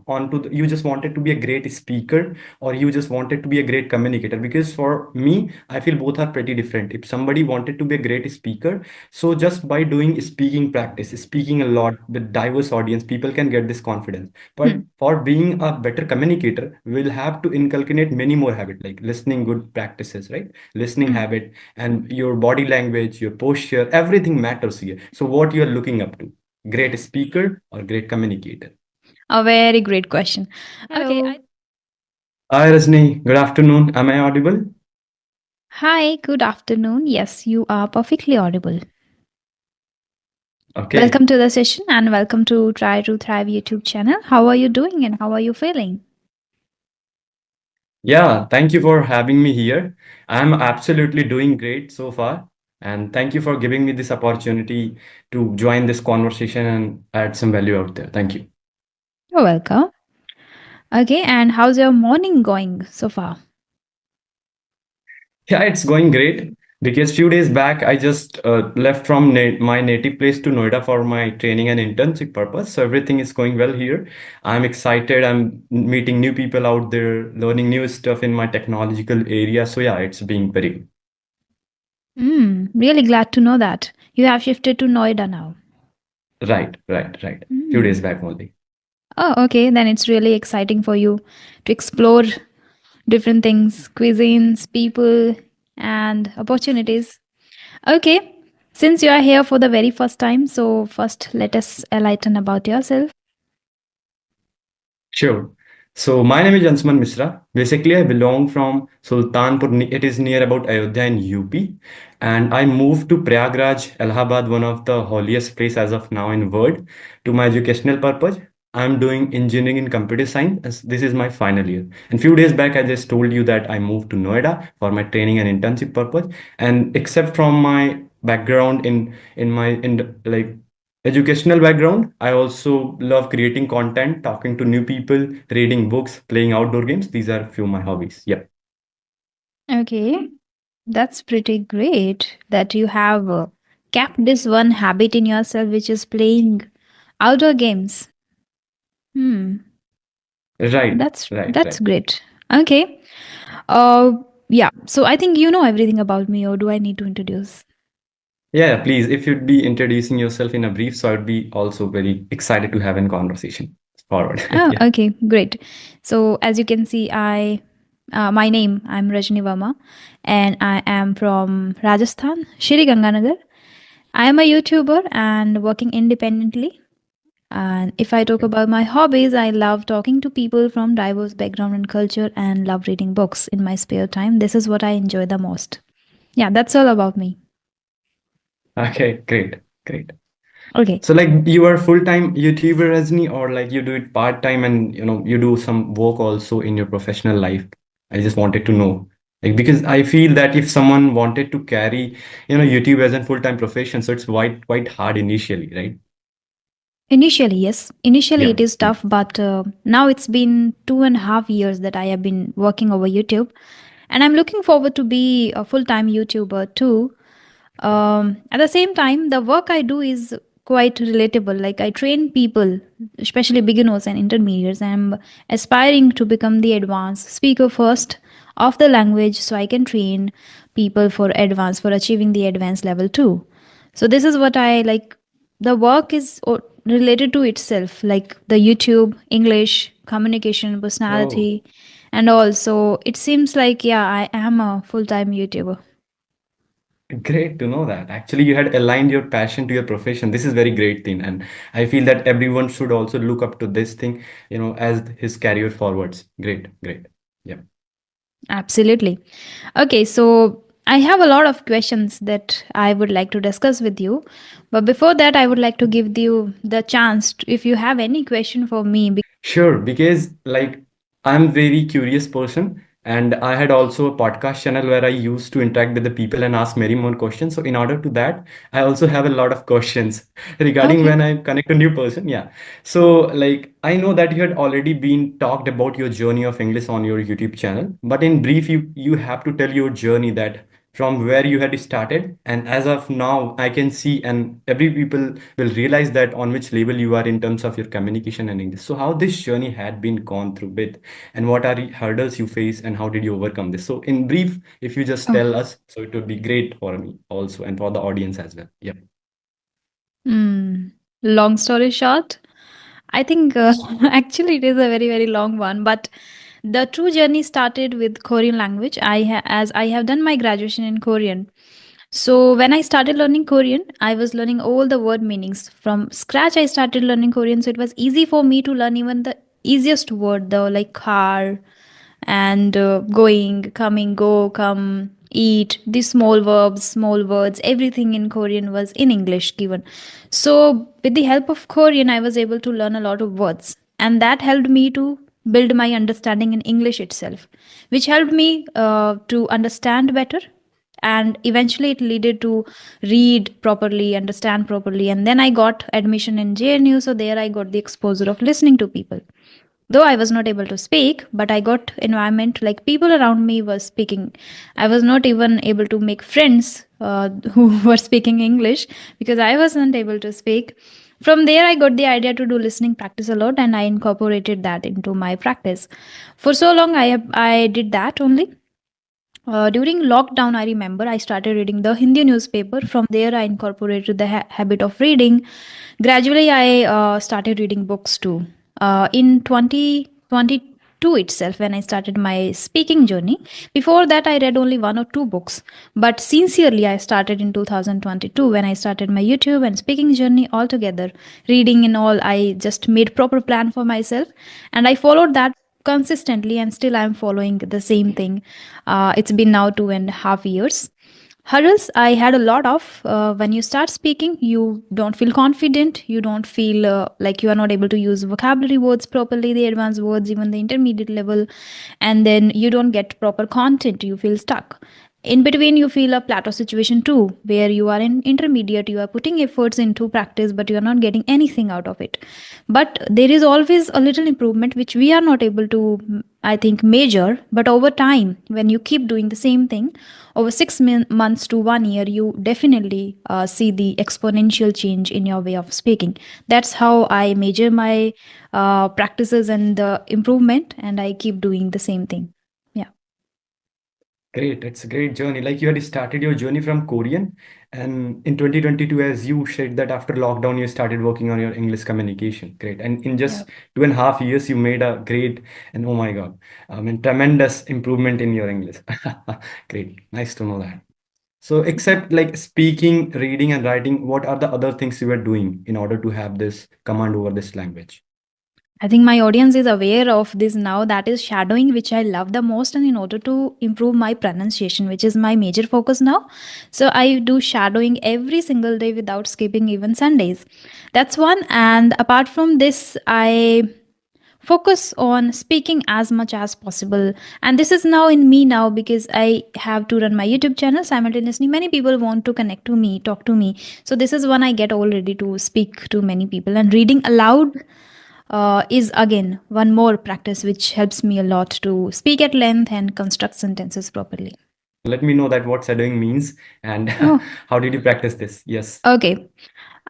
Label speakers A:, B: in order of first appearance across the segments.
A: onto you just wanted to be a great speaker, or you just wanted to be a great communicator? Because for me, I feel both are pretty different. If somebody wanted to be a great speaker, so just by doing speaking practice, speaking a lot with diverse audience, people can get this confidence. But
B: Hmm.
A: for being a better communicator, we'll have to inculcate many more habits, like listening good practices, right? Listening
B: Hmm.
A: habit, and your body language, your posture, everything matters here. So what you are looking up to, great speaker or great communicator?
B: A very great question. Okay,
C: Hello.
A: Hi Rajni, good afternoon. Am I audible?
B: hi, good afternoon. Yes, you are perfectly audible.
A: Okay.
B: Welcome to the session and welcome to Try to Thrive YouTube channel. How are you doing and how are you feeling?
A: Yeah, thank you for having me here. I'm absolutely doing great so far. And thank you for giving me this opportunity to join this conversation and add some value out there. Thank you.
B: You're welcome. Okay, and how's your morning going so far?
A: Yeah, it's going great because few days back I just left from my native place to Noida for my training and internship purpose. So everything is going well here. I'm excited. I'm meeting new people out there, learning new stuff in my technological area. So yeah, it's being very good.
B: Really glad to know that. You have shifted to Noida now.
A: Right. Few
B: Hmm.
A: days back only.
B: Oh, okay. Then it's really exciting for you to explore different things, cuisines, people, and opportunities. Okay. Since you are here for the very first time, so first let us enlighten about yourself.
A: Sure. So my name is Ansman Misra. Basically, I belong from Sultanpur. It is near about Ayodhya in UP. And I moved to Prayagraj, Allahabad, one of the holiest place as of now in world, to my educational purpose. I'm doing engineering in computer science. This is my final year. And few days back, I just told you that I moved to Noida for my training and internship purpose. And except from my background like educational background, I also love creating content, talking to new people, reading books, playing outdoor games. These are a few of my hobbies. Yep.
B: Okay. That's pretty great that you have kept this one habit in yourself, which is playing outdoor games. Hmm.
A: Right,
B: That's
A: right.
B: great. Okay. Uh, yeah. So I think you know everything about me, or do I need to introduce?
A: Yeah, please, if you'd be introducing yourself in a brief, so I'd be also very excited to have a conversation forward.
B: Oh,
A: Yeah.
B: okay, great. So as you can see, my name I'm Rajni Verma, and I am from Rajasthan, Shri Ganganagar. I am a YouTuber and working independently. And if I talk about my hobbies, I love talking to people from diverse background and culture, and love reading books in my spare time. This is what I enjoy the most. Yeah, that's all about me.
A: Okay, great.
B: Okay.
A: So like you are full-time YouTuber, Rajni, or like you do it part-time and you do some work also in your professional life? I just wanted to know. Like because I feel that if someone wanted to carry, YouTube as a full-time profession, so it's quite hard initially, right?
B: Initially, yes. Initially,
A: Yeah.
B: it is tough, but now it's been 2.5 years that I have been working over YouTube, and I'm looking forward to be a full-time YouTuber too. At the same time, the work I do is quite relatable. Like I train people, especially beginners and intermediates. I'm aspiring to become the advanced speaker first of the language, so I can train people for advanced for achieving the advanced level too. So this is what I like. The work is related to itself, like the YouTube, English, communication,
A: Oh,
B: personality, and also it seems like yeah, I am a full-time YouTuber.
A: great to know that. Actually, you had aligned your passion to your profession. This is very great thing, and I feel that everyone should also look up to this thing, as his career forwards. Great. Yeah.
B: Absolutely. Okay, so I have a lot of questions that I would like to discuss with you. But before that, I would like to give you the chance if you have any question for me.
A: Sure, because like I'm very curious person, and I had also a podcast channel where I used to interact with the people and ask many more questions. So in order to that, I also have a lot of questions regarding
B: Okay.
A: when I connect a new person. Yeah. So like I know that you had already been talked about your journey of English on your YouTube channel, but in brief, you have to tell your journey that from where you had started, and as of now I can see, and every people will realize that on which level you are in terms of your communication and English. So how this journey had been gone through with, and what are the hurdles you face, and how did you overcome this? So in brief, if you just
B: Oh.
A: tell us, so it would be great for me also and for the audience as well. Yeah.
B: Mm. Long story short, I think actually it is a very very long one, but the true journey started with Korean language. As I have done my graduation in Korean. So when I started learning Korean, I was learning all the word meanings from scratch. I started learning Korean, so it was easy for me to learn even the easiest word, the like car and going, coming, go, come, eat. These small verbs, small words, everything in Korean was in English given. So with the help of Korean, I was able to learn a lot of words, and that helped me to build my understanding in English itself, which helped me to understand better, and eventually it led to read properly, understand properly, and then I got admission in JNU. So there I got the exposure of listening to people, though I was not able to speak, but I got environment like people around me was speaking. I was not even able to make friends who were speaking English because I wasn't able to speak. From there I got the idea to do listening practice a lot, and I incorporated that into my practice. For so long I did that only. During lockdown, I remember I started reading the Hindi newspaper. From there, I incorporated the habit of reading. Gradually, I started reading books too. In 2022 itself, when I started my speaking journey, before that, I read only one or two books. But sincerely, I started in 2022 when I started my YouTube and speaking journey altogether. Reading and all, I just made proper plan for myself, and I followed that consistently, and still I'm following the same thing. It's been now 2.5 years. Hurdles I had a lot of. When you start speaking, you don't feel confident. You don't feel like you are not able to use vocabulary words properly, the advanced words, even the intermediate level, and then you don't get proper content. You feel stuck. In between, you feel a plateau situation too, where you are in intermediate, you are putting efforts into practice, but you are not getting anything out of it. But there is always a little improvement which we are not able to, I think, measure. But over time, when you keep doing the same thing, over 6 months to 1 year, you definitely see the exponential change in your way of speaking. That's how I measure my practices and the improvement, and I keep doing the same thing. Yeah.
A: Great, it's a great journey. Like you had started your journey from Korean, and in 2022, as you said that after lockdown, you started working on your English communication. Great. And in
B: Yeah.
A: just 2.5 years, you made a great and oh my God, I mean, tremendous improvement in your English. Great. Nice to know that. So, except like speaking, reading, and writing, what are the other things you were doing in order to have this command over this language?
B: I think my audience is aware of this now. That is shadowing, which I love the most. And in order to improve my pronunciation, which is my major focus now, so I do shadowing every single day without skipping even Sundays. That's one. And apart from this, I focus on speaking as much as possible. And this is now in me now because I have to run my YouTube channel simultaneously. Many people want to connect to me, talk to me. So this is when I get all ready to speak to many people. And reading aloud is again one more practice which helps me a lot to speak at length and construct sentences properly.
A: Let me know that what shadowing means and
B: Oh,
A: how did you practice this? Yes.
B: okay.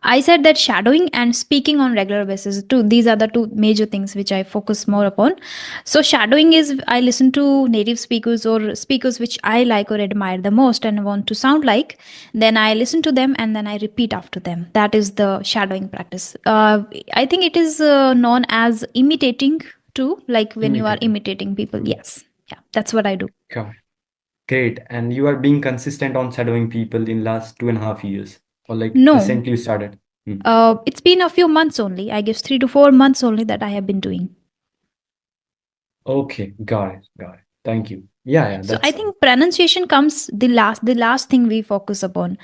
B: I said that shadowing and speaking on regular basis too. These are the two major things which I focus more upon. So shadowing is I listen to native speakers or speakers which I like or admire the most and want to sound like. Then I listen to them and then I repeat after them. That is the shadowing practice. I think it is known as imitating too, like when you are
A: Imitating.
B: imitating people.
A: Hmm.
B: Yes, yeah, that's what I do.
A: Got it. Great. And you are being consistent on shadowing people in last 2.5 years, or like
B: No,
A: recently you started. Hmm.
B: it's been a few months only. I guess 3 to 4 months only that I have been doing.
A: Okay, got it. Got it. Thank you. Yeah, yeah,
B: So I
A: that's
B: think pronunciation comes the last thing we focus upon.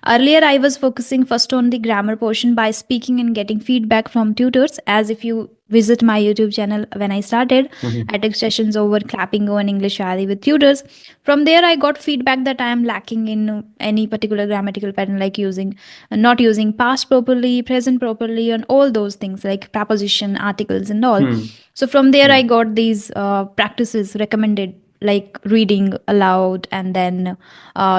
B: Earlier I was focusing first on the grammar portion by speaking and getting feedback from tutors. As if you visit my YouTube channel when I started, I took sessions over clapping on English Shadi with tutors. From there I got feedback that I am lacking in any particular grammatical pattern, like using not using past properly, present properly, and all those things like preposition, articles, and all.
A: Hmm.
B: So from there I
A: Hmm.
B: got these practices recommended, like reading aloud, and then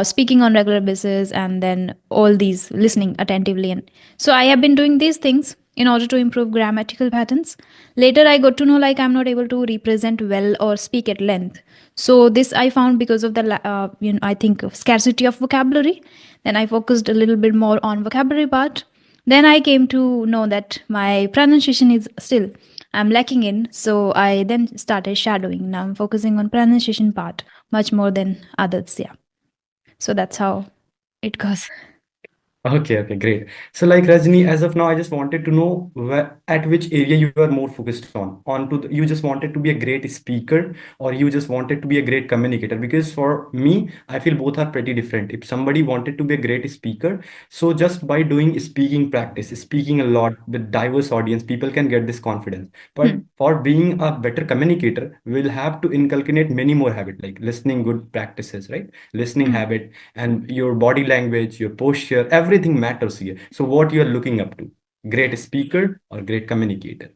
B: speaking on regular basis, and then all these listening attentively. And so I have been doing these things in order to improve grammatical patterns. Later I got to know like I'm not able to represent well or speak at length. So this I found because of the I think scarcity of vocabulary. Then I focused a little bit more on vocabulary part. Then I came to know that my pronunciation is still I'm lacking in. So I then started shadowing. Now I'm focusing on pronunciation part much more than others. Yeah. So that's how it goes.
A: Okay, okay, great. So, like Rajni, as of now, I just wanted to know at which area you are more focused on. You just wanted to be a great speaker, or you just wanted to be a great communicator? Because for me, I feel both are pretty different. If somebody wanted to be a great speaker, so just by doing speaking practice, speaking a lot with diverse audience, people can get this confidence. But
B: Hmm.
A: for being a better communicator, we'll have to inculcate many more habits, like listening good practices, right? Listening
B: Hmm.
A: habit and your body language, your posture, everything matters here. So, what you are looking up to? Great speaker or great communicator?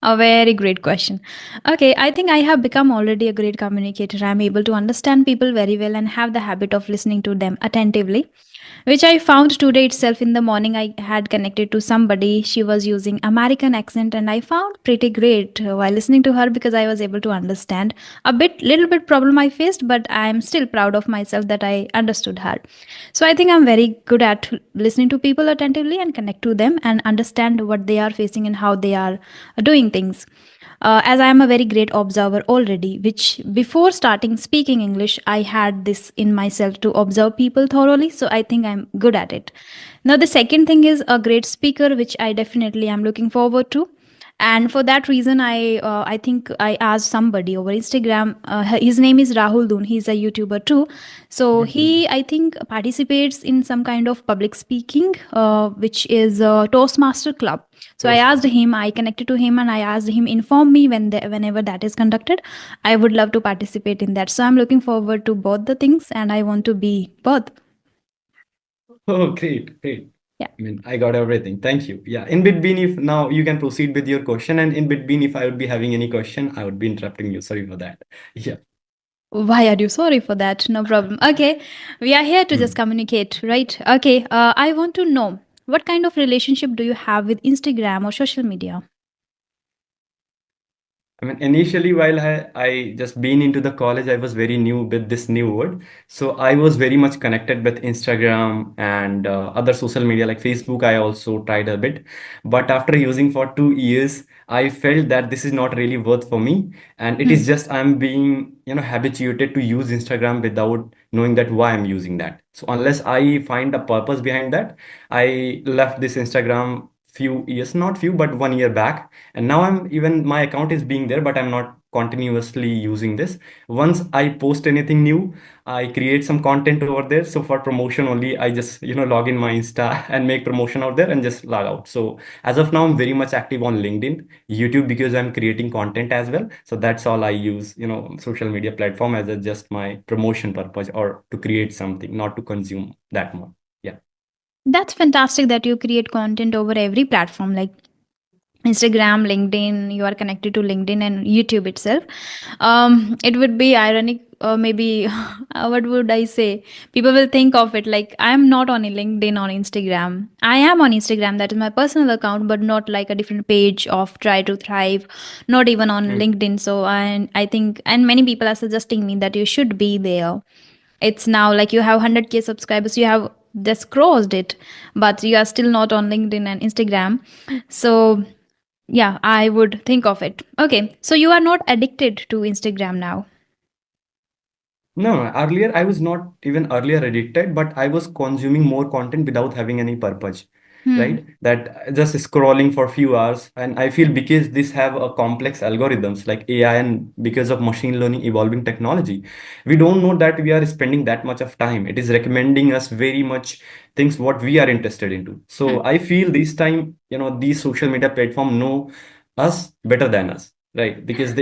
B: A very great question. Okay, I think I have become already a great communicator. I'm able to understand people very well and have the habit of listening to them attentively, which I found today itself. In the morning I had connected to somebody. She was using American accent and I found pretty great while listening to her, because I was able to understand a bit little bit problem I faced, but I'm still proud of myself that I understood her. So I think I'm very good at listening to people attentively and connect to them and understand what they are facing and how they are doing things. As I am a very great observer already, which before starting speaking English, I had this in myself to observe people thoroughly. So I think I'm good at it. Now, the second thing is a great speaker, which I definitely am looking forward to. And for that reason, I think I asked somebody over Instagram. His name is Rahul Dun. He's a YouTuber too. So he, I think, participates in some kind of public speaking, which is a Toastmaster Club. So I asked
A: Toastmaster.
B: him, I connected to him, and I asked him, inform me whenever that is conducted. I would love to participate in that. So I'm looking forward to both the things, and I want to be both.
A: Oh, great, great.
B: Yeah.
A: I mean, I got everything. Thank you. Yeah. In between, if now you can proceed with your question, and in between, if I would be having any question, I would be interrupting you. Sorry for that. Yeah.
B: Why are you sorry for that? No problem. Okay, we are here to just
A: Hmm.
B: communicate, right? Okay, I want to know, what kind of relationship do you have with Instagram or social media?
A: I mean, initially, while I just been into the college, I was very new with this new word. So I was very much connected with Instagram and other social media like Facebook. I also tried a bit, but after using for 2 years, I felt that this is not really worth for me, and it
B: Hmm.
A: is just I'm being habituated to use Instagram without knowing that why I'm using that. So unless I find a purpose behind that, I left this Instagram few years, not few, but 1 year back, and now I'm even my account is being there, but I'm not continuously using this. Once I post anything new, I create some content over there, so for promotion only I just log in my Insta and make promotion out there and just log out. So as of now I'm very much active on LinkedIn, YouTube, because I'm creating content as well. So that's all I use, social media platform as a just my promotion purpose, or to create something, not to consume that much. Yeah.
B: That's fantastic that you create content over every platform like Instagram, LinkedIn. You are connected to LinkedIn and YouTube itself. It would be ironic, maybe, what would I say? People will think of it like I'm not on LinkedIn, on Instagram. I am on Instagram, that is my personal account, but not like a different page of Try to Thrive, not even on
A: Hmm.
B: LinkedIn. So I think, and many people are suggesting me that you should be there. It's now like you have 100K subscribers, you have just crossed it, but you are still not on LinkedIn and Instagram. So yeah, I would think of it. Okay, so you are not addicted to Instagram now.
A: No, no, earlier I was not even earlier addicted, but I was consuming more content without having any purpose,
B: Hmm.
A: right? That just scrolling for a few hours, and I feel because this have a complex algorithms like AI, and because of machine learning evolving technology, we don't know that we are spending that much of time. It is recommending us very much things what we are interested into.
B: Hmm.
A: So I feel this time, these social media platform know us better than us. Right, because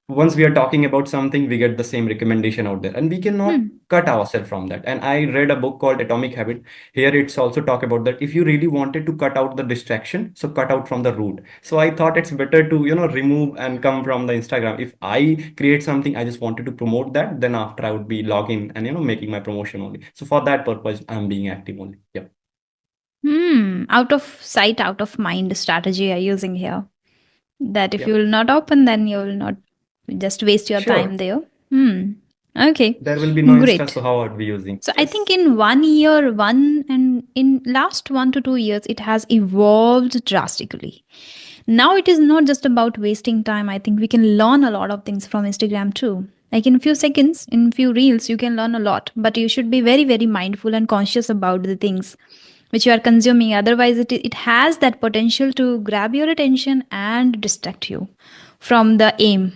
A: once we are talking about something, we get the same recommendation out there, and we cannot
B: Hmm.
A: cut ourselves from that. And I read a book called Atomic Habit. Here, it's also talk about that if you really wanted to cut out the distraction, so cut out from the root. So I thought it's better to remove and come from the Instagram. If I create something, I just wanted to promote that. Then after I would be logging and making my promotion only. So for that purpose, I'm being active only. Yeah,
B: Hmm. Out of sight, out of mind strategy are using here. That if
A: yeah,
B: you will not open, then you will not just waste your time
A: sure.
B: there. Hmm. Okay.
A: There will be no Insta,
B: Great.
A: so how are we using?
B: So I think
A: Yes.
B: in 1 year, one and in last 1 to 2 years, it has evolved drastically. Now it is not just about wasting time. I think we can learn a lot of things from Instagram too. Like in few seconds, in few reels, you can learn a lot. But you should be very, very mindful and conscious about the things which you are consuming. Otherwise, it has that potential to grab your attention and distract you from the aim.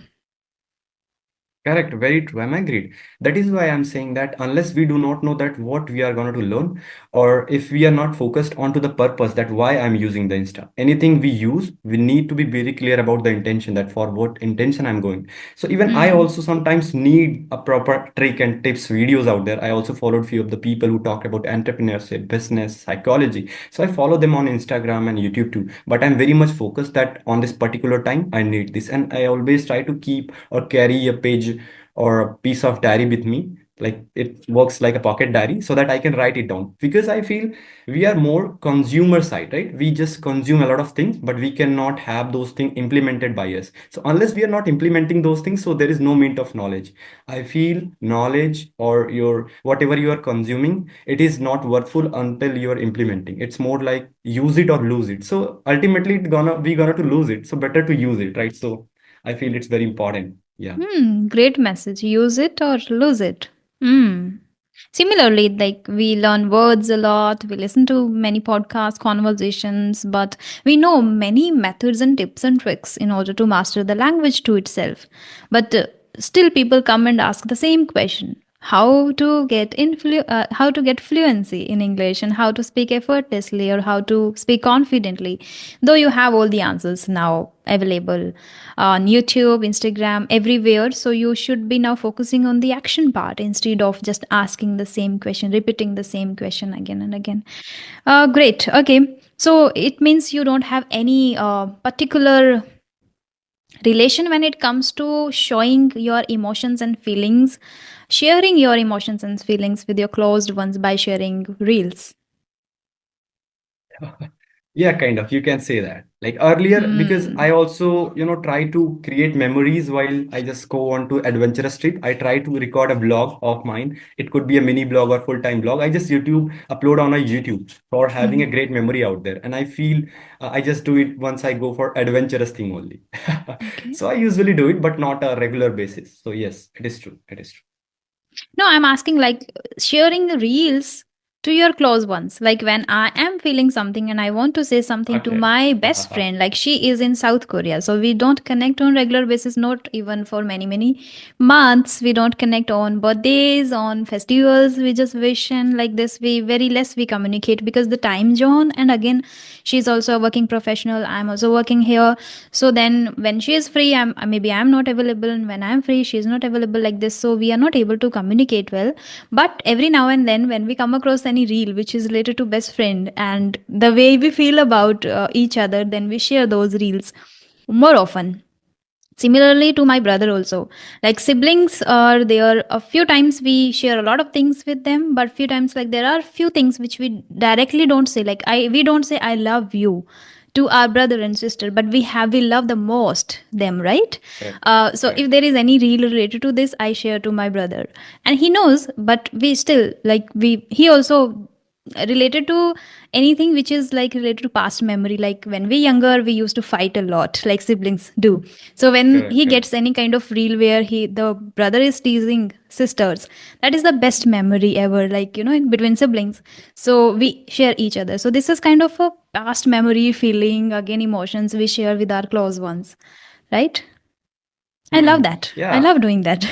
A: Correct, very true. I'm agreed. That is why I'm saying that unless we do not know that what we are going to learn, or if we are not focused onto the purpose that why I'm using the Insta, anything we use, we need to be very clear about the intention that for what intention I'm going. So even I
B: Hmm.
A: also sometimes need a proper trick and tips videos out there. I also followed few of the people who talk about entrepreneurship, business, psychology. So I follow them on Instagram and YouTube too. But I'm very much focused that on this particular time I need this, and I always try to keep or carry a page or a piece of diary with me, like it works like a pocket diary, so that I can write it down. Because I feel we are more consumer side, right? We just consume a lot of things, but we cannot have those things implemented by us. So unless we are not implementing those things, so there is no mint of knowledge. I feel knowledge or your whatever you are consuming, it is not worthful until you are implementing. It's more like use it or lose it. So ultimately it's gonna we gonna to lose it, so better to use it, right? So I feel it's very important. Yeah.
B: Hmm. Great message. Use it or lose it. Hmm. Similarly, like we learn words a lot, we listen to many podcasts, conversations, but we know many methods and tips and tricks in order to master the language to itself. But still, people come and ask the same question: how to get fluency in English, and how to speak effortlessly, or how to speak confidently. Though you have all the answers now available on YouTube, Instagram, everywhere. So you should be now focusing on the action part instead of just asking the same question, repeating the same question again and again. Great. Okay. So it means you don't have any particular relation when it comes to showing your emotions and feelings, sharing your emotions and feelings with your closed ones by sharing reels.
A: Yeah, kind of. You can say that. Like earlier, because
B: Hmm.
A: I also, try to create memories while I just go on to adventurous trip. I try to record a vlog of mine. It could be a mini blog or full-time blog. I just YouTube upload on a YouTube for having a
B: Hmm.
A: great memory out there. And I feel I just do it once I go for adventurous thing only.
B: Okay.
A: So I usually do it, but not a regular basis. So yes, it is true. It is true.
B: No, I'm asking like sharing the reels to your close ones. Like when I am feeling something and I want to say something to
A: Okay.
B: my best friend, like she is in South Korea. So we don't connect on regular basis, not even for many, many months. We don't connect on birthdays, on festivals. We just wish and like this. We very less we communicate because the time zone, and again, she's also a working professional. I'm also working here. So then when she is free, maybe I'm not available, and when I'm free she's not available, like this. So we are not able to communicate well. But every now and then when we come across any reel which is related to best friend and the way we feel about each other, then we share those reels more often. Similarly to my brother also, like siblings are there, a few times we share a lot of things with them, but few times like there are few things which we directly don't say, like I we don't say I love you to our brother and sister, but we love the most them, right?
A: Correct.
B: So if
A: Correct.
B: there is any reel related to this, I share to my brother, and he knows. But we still like we he also related to anything which is like related to past memory, like when we younger we used to fight a lot like siblings do. So when
A: Correct.
B: he
A: Correct.
B: gets any kind of reel where the brother is teasing sisters, that is the best memory ever, like in between siblings. So we share each other. So this is kind of a past memory feeling, again emotions we share with our close ones, right? I love
A: Hmm.
B: that. I
A: Yeah.
B: love doing that.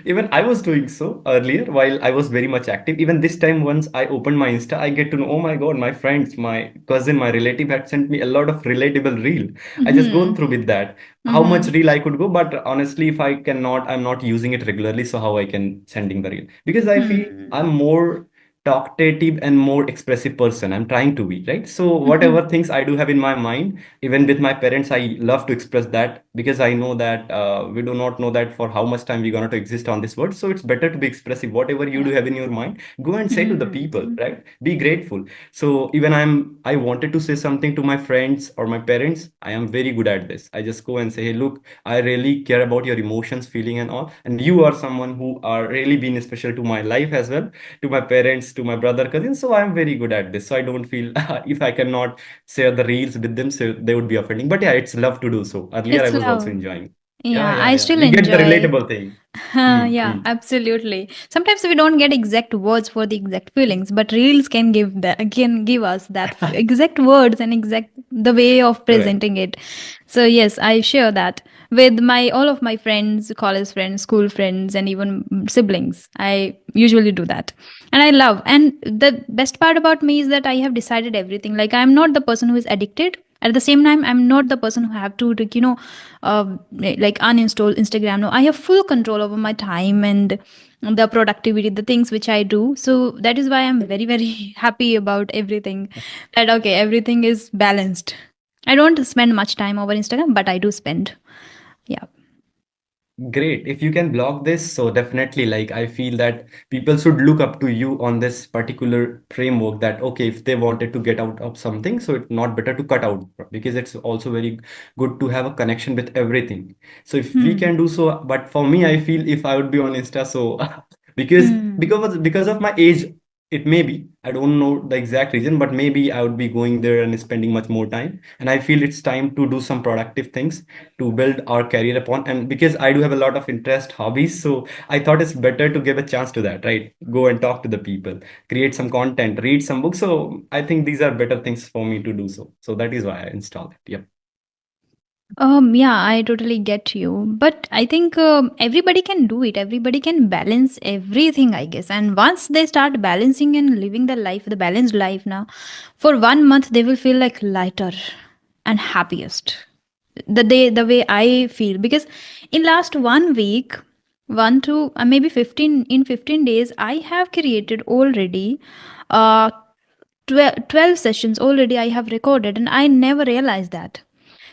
A: Even I was doing so earlier while I was very much active. Even this time, once I opened my Insta, I get to know, oh my God, my friends, my cousin, my relative had sent me a lot of relatable reel. I just go
B: Mm-hmm.
A: through with that. How much
B: Mm-hmm.
A: reel I could go, but honestly, if I cannot, I'm not using it regularly. So how I can sending the reel? Because I feel I'm
B: Hmm.
A: more talkative and more expressive person. I'm trying to be, right? So
B: Mm-hmm.
A: whatever things I do have in my mind, even with my parents, I love to express that because I know that we do not know that for how much time we're going to exist on this world. So it's better to be expressive. Whatever you do
B: Yeah.
A: have in your mind, go and say to the people,
B: Mm-hmm.
A: right? Be grateful. So even I wanted to say something to my friends or my parents. I am very good at this. I just go and say, hey, look, I really care about your emotions, feeling, and all. And you are someone who are really being special to my life as well, to my parents, to my brother, cousins. So I'm very good at this. So I don't feel if I cannot share the reels with them, so they would be offending. But yeah, it's love to do so. Earlier, I
B: It's
A: was also
B: love.
A: enjoying. Yeah,
B: Yeah,
A: yeah,
B: I
A: yeah.
B: still
A: We get the
B: enjoy.
A: relatable thing.
B: Yeah,
A: Hmm.
B: absolutely. Sometimes we don't get exact words for the exact feelings, but reels can give us that exact words and exact the way of
A: Correct.
B: presenting it. So yes, I share that with my all of my friends, college friends, school friends, and even siblings. I usually do that, and I love. And the best part about me is that I have decided everything. Like I'm not the person who is addicted. At the same time, I'm not the person who have to like, like uninstall Instagram. No, I have full control over my time and the productivity, the things which I do. So that is why I'm very, very happy about everything. That okay, everything is balanced. I don't spend much time over Instagram, but I do spend. Yeah.
A: Great. If you can block this, so definitely, like, I feel that people should look up to you on this particular framework that, okay, if they wanted to get out of something, so it's not better to cut out because it's also very good to have a connection with everything. So if we
B: Hmm.
A: can do so, but for me, I feel if I would be on Insta, so because
B: Hmm.
A: because of my age, it may be, I don't know the exact reason, but maybe I would be going there and spending much more time. And I feel it's time to do some productive things to build our career upon. And because I do have a lot of interest hobbies, so I thought it's better to give a chance to that, right? Go and talk to the people, create some content, read some books. So I think these are better things for me to do so. So that is why I installed it. Yep.
B: Yeah, I totally get you. But I think everybody can do it. Everybody can balance everything, I guess. And once they start balancing and living the life, the balanced life now, for 1 month, they will feel like lighter and happiest. The way I feel. Because in last 1 week, one to maybe 15, in 15 days, I have created already uh, 12 sessions already I have recorded, and I never realized that.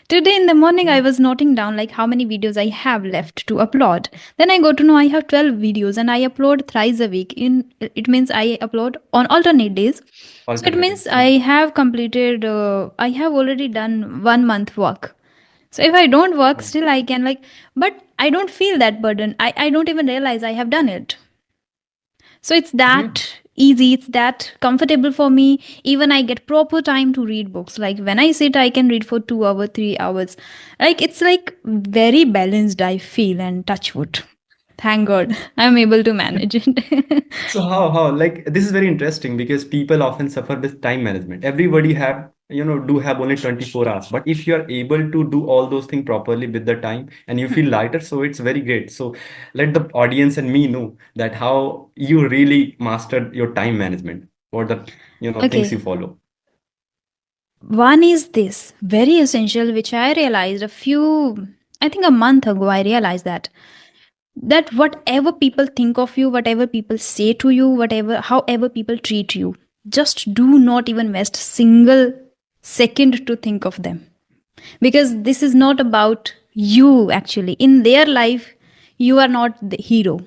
B: Today in the morning, I was noting down like how many videos I have left to upload. Then I got to know I have 12 videos and I upload thrice a week. It means I upload on alternate days. So it means
A: Alternative.
B: I have completed. I have already done 1 month work. So if I don't work,
A: Mm.
B: still I can like, but I don't feel that burden. I don't even realize I have done it. So it's
A: Great.
B: that easy, it's that comfortable for me. Even I get proper time to read books. Like when I sit, I can read for 2 hours, 3 hours. Like it's like very balanced, I feel, and touch wood. Thank God I'm able to manage it.
A: So how like this is very interesting because people often suffer with time management. Everybody have do have only 24 hours. But if you are able to do all those things properly with the time and you feel lighter, so it's very great. So let the audience and me know that how you really mastered your time management. What the things you
B: Okay.
A: follow.
B: One is this very essential, which I realized I think a month ago, I realized that whatever people think of you, whatever people say to you, however people treat you, just do not even waste single second to think of them, because this is not about you. Actually, in their life you are not the hero.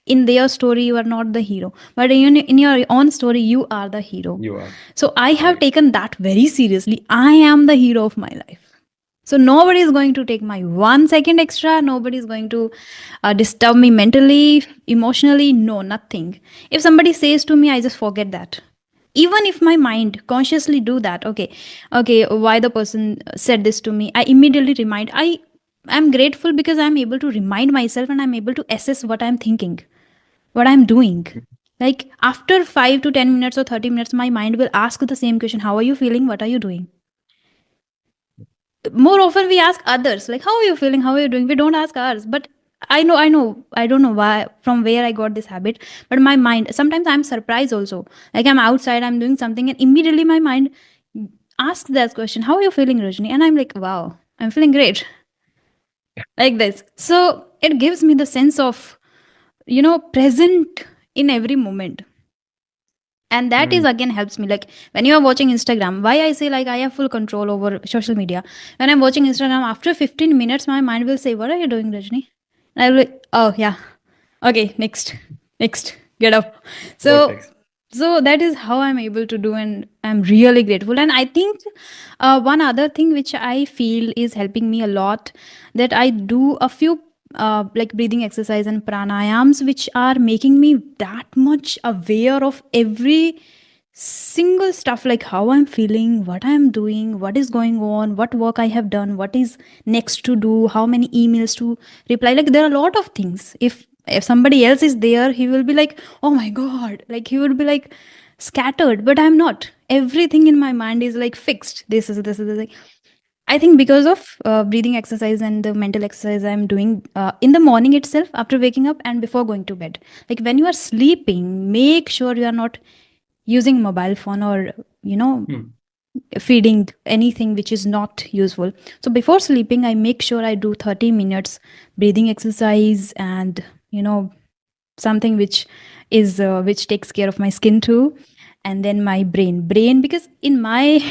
B: In their story you are not the hero, but in your own story you are the hero.
A: You are
B: So I have
A: right.
B: taken that very seriously. I am the hero of my life. So nobody is going to take my 1 second extra. Nobody is going to disturb me mentally, emotionally. No, nothing. If somebody says to me, I just forget that. Even if my mind consciously do that, okay, why the person said this to me? I immediately remind. I'm grateful because I'm able to remind myself and I'm able to assess what I'm thinking, what I'm doing. Like after 5 to 10 minutes or 30 minutes, my mind will ask the same question: How are you feeling? What are you doing? More often we ask others like how are you feeling, how are you doing, we don't ask ours. But I don't know why, from where I got this habit, but my mind, sometimes I'm surprised also. Like I'm outside, I'm doing something, and immediately my mind asks that question, "How are you feeling, Rajni?" And I'm like, "Wow, I'm feeling great," like this. So it gives me the sense of, present in every moment. And that is
A: Hmm.
B: again helps me, like when you are watching Instagram, why I say like I have full control over social media. When I'm watching Instagram, after 15 minutes my mind will say, "What are you doing, Rajni?" And I'll be like, "Oh yeah, okay, next, next, get up."
A: What
B: So
A: text?
B: that is how I'm able to do, and I'm really grateful. And I think one other thing which I feel is helping me a lot, that I do a few like breathing exercise and pranayams which are making me that much aware of every single stuff, like how I'm feeling, what I'm doing, what is going on, what work I have done, what is next to do, how many emails to reply. Like there are a lot of things. If somebody else is there, he will be like, "Oh my god," like he would be like scattered, but I'm not. Everything in my mind is like fixed. This is. I think because of breathing exercise and the mental exercise I'm doing in the morning itself, after waking up and before going to bed. Like when you are sleeping, make sure you are not using mobile phone or, you know,
A: Hmm.
B: feeding anything which is not useful. So before sleeping, I make sure I do 30 minutes breathing exercise and, something which takes care of my skin too. And then my brain, because in my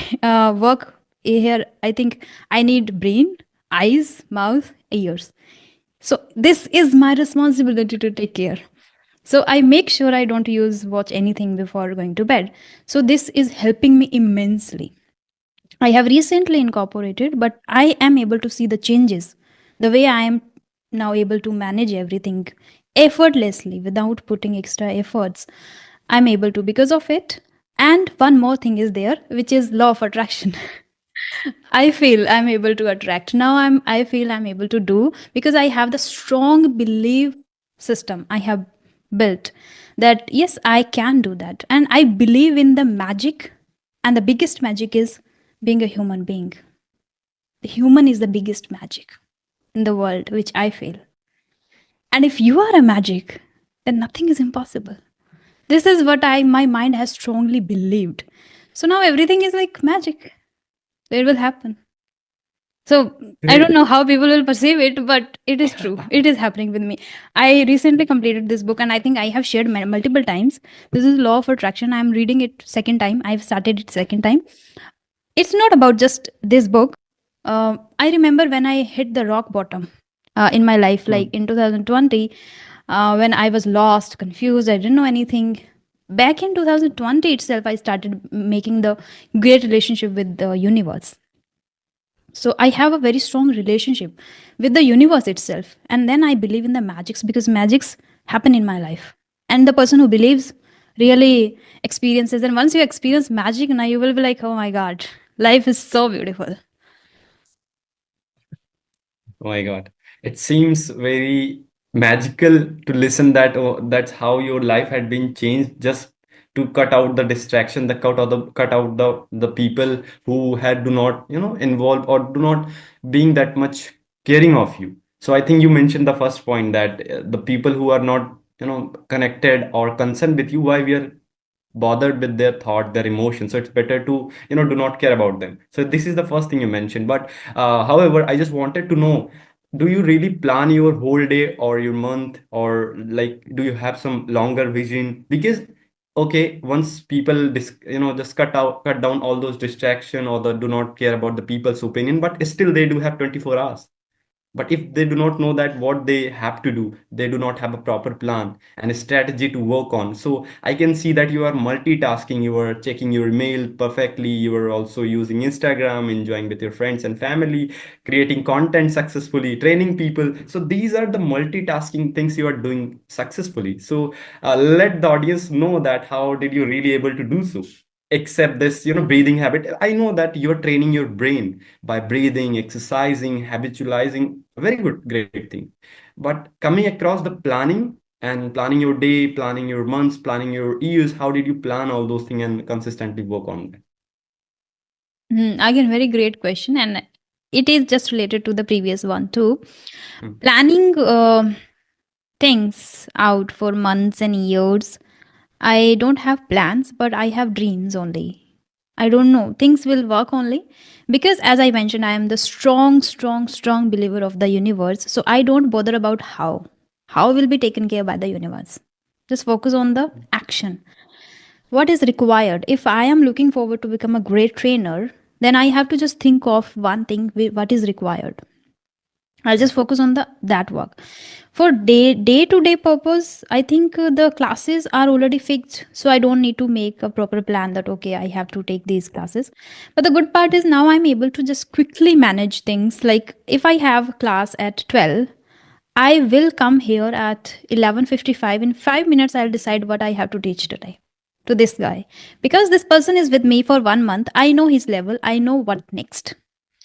B: work here, I think I need brain, eyes, mouth, ears. So this is my responsibility to take care. So I make sure I don't use watch anything before going to bed. So this is helping me immensely. I have recently incorporated, but I am able to see the changes. The way I am now able to manage everything effortlessly without putting extra efforts. I'm able to because of it. And one more thing is there, which is law of attraction. I feel I'm able to attract. Now I feel I'm able to do because I have the strong belief system I have built, that yes, I can do that. And I believe in the magic, and the biggest magic is being a human being. The human is the biggest magic in the world, which I feel. And if you are a magic, then nothing is impossible. This is what I my mind has strongly believed. So now everything is like magic. It will happen. So I don't
A: Great.
B: know how people will perceive it, but it is true. It is happening with me. I recently completed this book, and I think I have shared multiple times. This is Law of Attraction. I'm reading it second time. I've started it second time. It's not about just this book. I remember when I hit the rock bottom in my life, like
A: Hmm.
B: in 2020, when I was lost, confused, I didn't know anything. Back in 2020 itself, I started making the great relationship with the universe. So I have a very strong relationship with the universe itself. And then I believe in the magics, because magics happen in my life. And the person who believes really experiences. And once you experience magic, now you will be like, "Oh my God, life is so beautiful."
A: Oh my God. It seems very magical to listen that oh, that's how your life had been changed just to cut out the distraction, the cut out the people who had do not, involve or do not being that much caring of you. So I think you mentioned the first point that the people who are not, connected or concerned with you, why we are bothered with their thought, their emotions. So it's better to, do not care about them. So this is the first thing you mentioned. But however, I just wanted to know, do you really plan your whole day or your month, or like do you have some longer vision? Because okay, once people just cut down all those distraction or the do not care about the people's opinion, but still they do have 24 hours. But if they do not know that what they have to do, they do not have a proper plan and a strategy to work on. So I can see that you are multitasking, you are checking your mail perfectly, you are also using Instagram, enjoying with your friends and family, creating content successfully, training people. So these are the multitasking things you are doing successfully. So let the audience know that how did you really able to do so? Except this, breathing habit. I know that you're training your brain by breathing, exercising, habitualizing. Very good, great thing. But coming across the planning and planning your day, planning your months, planning your years, how did you plan all those things and consistently work on that?
B: Again, very great question. And it is just related to the previous one too.
A: Hmm.
B: Planning things out for months and years. I don't have plans, but I have dreams only. I don't know. Things will work only because, as I mentioned, I am the strong, strong, strong believer of the universe. So I don't bother about how. How will be taken care by the universe. Just focus on the action. What is required? If I am looking forward to become a great trainer, then I have to just think of one thing what is required. I'll just focus on the that work. For day to day purpose, I think the classes are already fixed, so I don't need to make a proper plan that okay, I have to take these classes. But the good part is now I'm able to just quickly manage things. Like if I have class at 12, I will come here at 11:55. In 5 minutes, I'll decide what I have to teach today to this guy because this person is with me for 1 month. I know his level. I know what next.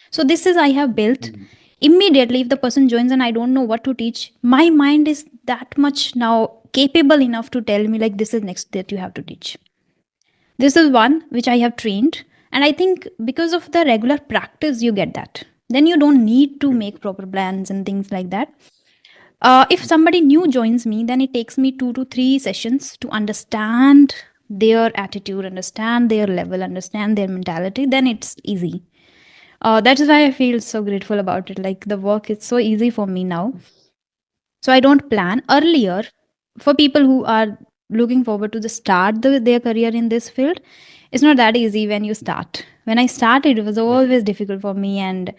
B: So this is I have built
A: Hmm.
B: immediately. If the person joins and I don't know what to teach, my mind is that much now capable enough to tell me like this is next that you have to teach. This is one which I have trained, and I think because of the regular practice you get that. Then you don't need to make proper plans and things like that. If somebody new joins me, then it takes me 2 to 3 sessions to understand their attitude, understand their level, understand their mentality. Then it's easy. That is why I feel so grateful about it. Like the work is so easy for me now. So I don't plan earlier. For people who are looking forward to the start their career in this field, it's not that easy when you start. When I started, it was always difficult for me, and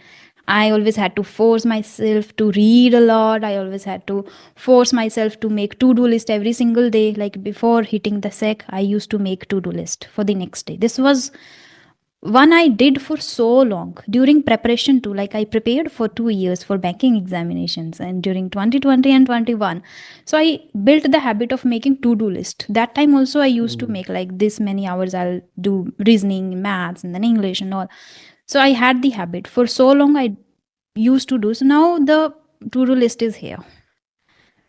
B: I always had to force myself to read a lot. I always had to force myself to make to-do list every single day. Like before hitting the sec, I used to make to-do list for the next day. This was one I did for so long during preparation too. Like I prepared for 2 years for banking examinations and during 2020 and 21. So I built the habit of making to-do list. That time also I used to
A: Hmm.
B: make like this many hours I'll do reasoning, maths, and then English and all. So I had the habit for so long I used to do. So now the to-do list is here.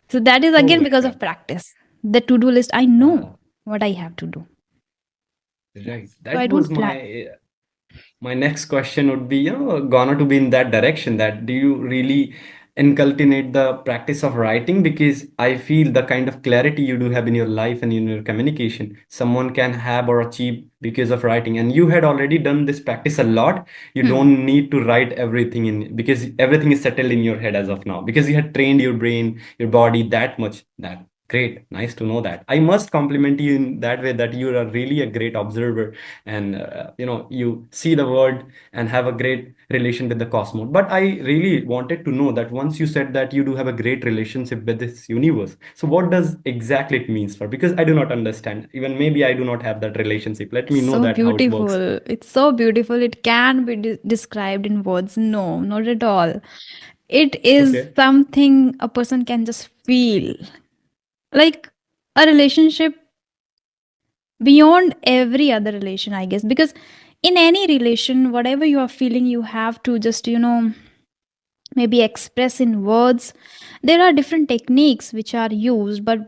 B: So that is
A: Oh
B: again
A: my
B: because of
A: God.
B: practice. The to-do list I know
A: Ah,
B: what I have to do.
A: right.
B: So I
A: That was
B: don't plan.
A: my next question would be, gonna to be in that direction, that do you really inculcate the practice of writing? Because I feel the kind of clarity you do have in your life and in your communication, someone can have or achieve because of writing. And you had already done this practice a lot. You
B: Hmm.
A: don't need to write everything in, because everything is settled in your head as of now, because you had trained your brain, your body that much. That great, nice to know that. I must compliment you in that way, that you are really a great observer, and you see the world and have a great relation with the cosmos. But I really wanted to know that once you said that you do have a great relationship with this universe, so what does exactly it means for? Because I do not understand, even maybe I do not have that relationship. Let
B: It's
A: me know
B: so
A: that how it
B: beautiful.
A: works.
B: It's so beautiful. It can be described in words. No, not at all. It is
A: Okay.
B: something a person can just feel. Like a relationship beyond every other relation, I guess. Because in any relation, whatever you are feeling, you have to just, maybe express in words. There are different techniques which are used, but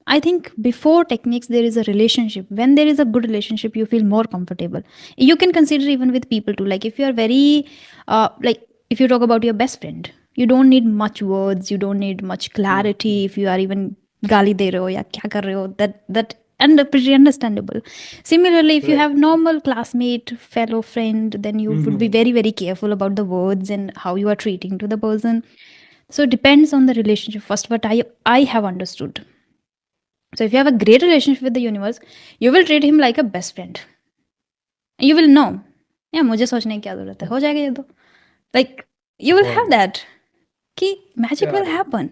B: I think before techniques, there is a relationship. When there is a good relationship, you feel more comfortable. You can consider even with people too. Like if you are very, like if you talk about your best friend, you don't need much words. You don't need much
A: Mm,
B: clarity.
A: mm.
B: If you are even gali de rahe ho ya kya kar rahe ho, that and pretty understandable. Similarly, if you
A: Right.
B: have normal classmate, fellow friend, then you would be
A: Mhm.
B: very very careful about the words and how you are treating to the person. So it depends on the relationship. First, what I have understood, so if you have a great relationship with the universe, you will treat him like a best friend. You will know. Yeah, मुझे सोचने की क्या जरूरत है हो जाएगा ये तो. Like you will have
A: Wow.
B: that. कि magic
A: Yeah.
B: will happen.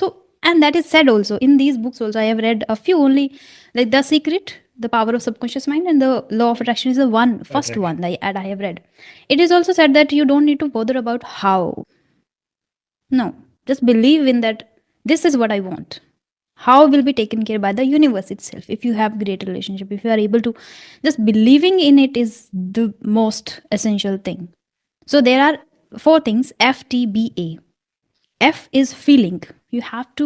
B: So and that is said also in these books also. I have read a few only, like The Secret, The Power of Subconscious Mind, and The Law of Attraction is the one first one
A: Attraction.
B: that I have read. It is also said that you don't need to bother about how. No, just believe in that. This is what I want. How will be taken care by the universe itself. If you have great relationship, if you are able to, just believing in it is the most essential thing. So there are four things: FTBA. F is feeling. You have to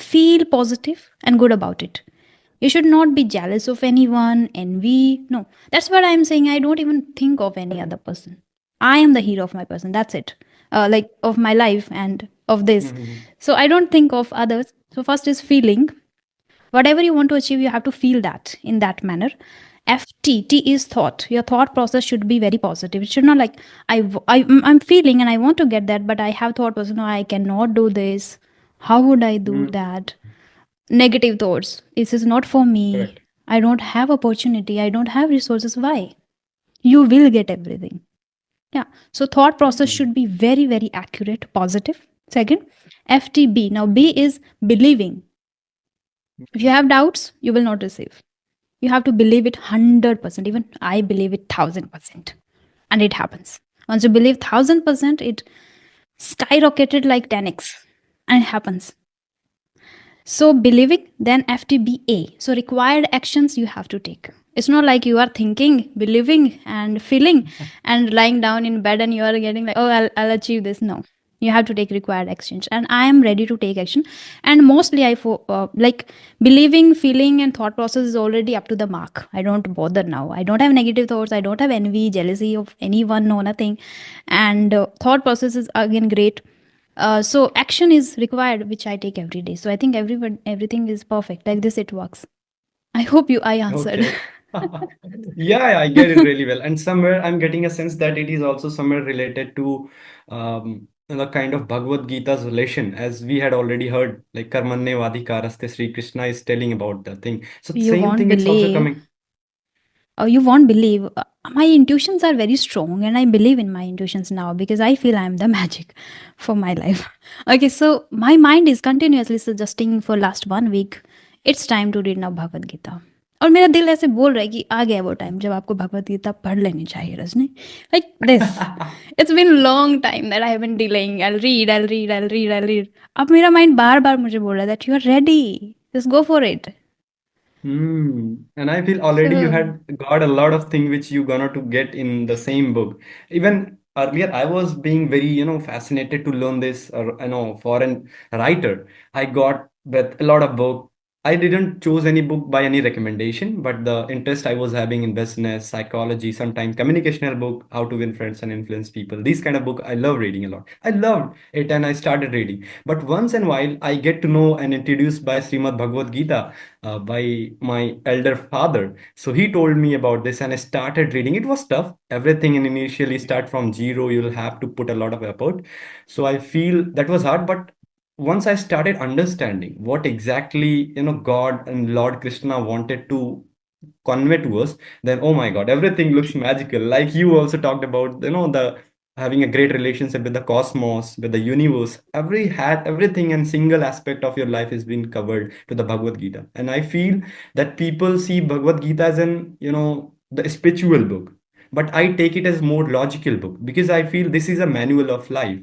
B: feel positive and good about it. You should not be jealous of anyone, envy. No, that's what I'm saying. I don't even think of any other person. I am the hero of my person. That's it. Like of my life and of this.
A: Mhm.
B: So I don't think of others. So first is feeling. Whatever you want to achieve, you have to feel that in that manner. FT is thought. Your thought process should be very positive. It should not like I'm feeling and I want to get that, but I have thought process. No, I cannot do this. How would I do
A: Mm,
B: that? Negative thoughts. This is not for me.
A: correct.
B: I don't have opportunity. I don't have resources. Why? You will get everything. Yeah. So thought process
A: Mm,
B: should be very, very accurate, positive. Second, FTB. Now B is believing. If you have doubts, you will not receive. You have to believe it 100%. Even I believe it 1000%. And it happens. Once you believe 1000%, it skyrocketed like 10x. And it happens. So believing, then FTBA. So required actions you have to take. It's not like you are thinking, believing, and feeling, and lying down in bed and you are getting like, oh, I'll achieve this. No, you have to take required actions, and I am ready to take action. And mostly, like believing, feeling, and thought process is already up to the mark. I don't bother now. I don't have negative thoughts. I don't have envy, jealousy of anyone. No, nothing. And thought process is again great. So action is required, which I take every day. So I think everything is perfect. Like this, it works. I hope I answered.
A: okay. Yeah, I get it really well. And somewhere I'm getting a sense that it is also somewhere related to the kind of Bhagavad Gita's relation, as we had already heard, like Karmanye Vadikaraste, Sri Krishna is telling about the thing. So
B: You
A: same
B: won't
A: thing, it's also
B: believe.
A: coming.
B: You won't believe. My intuitions are very strong, and I believe in my intuitions now because I feel I am the magic for my life. Okay, so my mind is continuously suggesting for last 1 week, it's time to read now Bhagavad Gita. और मेरा दिल ऐसे बोल रहा है कि आ गया वो टाइम जब आपको भगवत गीता पढ़ लेनी चाहिए Rajni like this it's been long time that I have been delaying I will read अब मेरा माइंड बार बार मुझे बोल रहा है that you are ready just go for it
A: And I feel already you
B: so
A: had got a lot of things which you gonna to get in the same book. Even earlier, I was being very, fascinated to learn this, foreign writer. I got with a lot of book. I didn't choose any book by any recommendation, but the interest I was having in business, psychology, sometimes communicational book, how to win friends and influence people. These kind of book I love reading a lot. I loved it and I started reading. But once in a while, I get to know and introduced by Srimad Bhagavad Gita by my elder father. So he told me about this and I started reading. It was tough. Everything initially start from zero. You'll have to put a lot of effort. So I feel that was hard, but once I started understanding what exactly, God and Lord Krishna wanted to convey to us, then oh my God, everything looks magical. Like you also talked about, the having a great relationship with the cosmos, with the universe. Everything and single aspect of your life has been covered to the Bhagavad Gita. And I feel that people see Bhagavad Gita as an, the spiritual book. But I take it as more logical book because I feel this is a manual of life.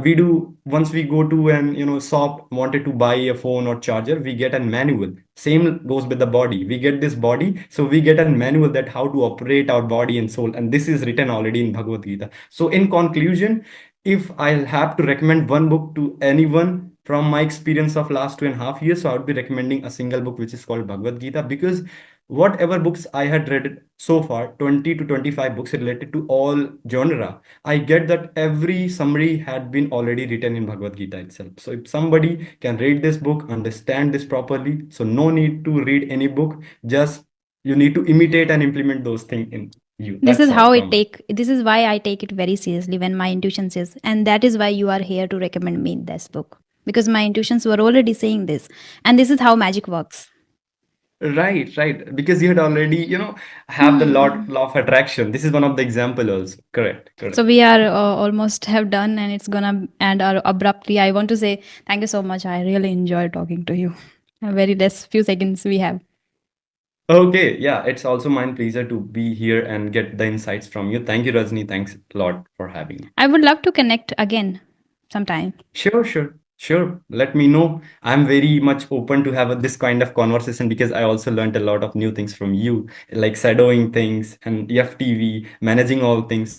A: We do once we go to an shop wanted to buy a phone or charger, we get a manual. Same goes with the body. We get this body, so we get a manual that how to operate our body and soul, and this is written already in Bhagavad Gita. So in conclusion, if I'll have to recommend one book to anyone from my experience of last 2.5 years, so I would be recommending a single book which is called Bhagavad Gita, because whatever books I had read so far, 20 to 25 books related to all genre, I get that every summary had been already written in Bhagavad Gita itself. So if somebody can read this book, understand this properly, so no need to read any book, just you need to imitate and implement those things in you.
B: this
A: That's
B: is
A: all
B: how
A: from my.
B: this is why I take it very seriously when my intuition says, and that is why you are here to recommend me this book because my intuitions were already saying this, and this is how magic works.
A: Right, right. Because you had already, have the lot
B: Hmm.
A: law of attraction. This is one of the example also. Correct,
B: So
A: correct.
B: we are almost have done, and it's gonna end abruptly. I want to say thank you so much. I really enjoyed talking to you. A very less few seconds we have.
A: Okay, yeah, it's also my pleasure to be here and get the insights from you. Thank you, Rajni. Thanks a lot for having me.
B: I would love to connect again sometime.
A: Sure, sure, sure. Let me know. I'm very much open to have this kind of conversation because I also learned a lot of new things from you, like shadowing things and FTV, managing all things.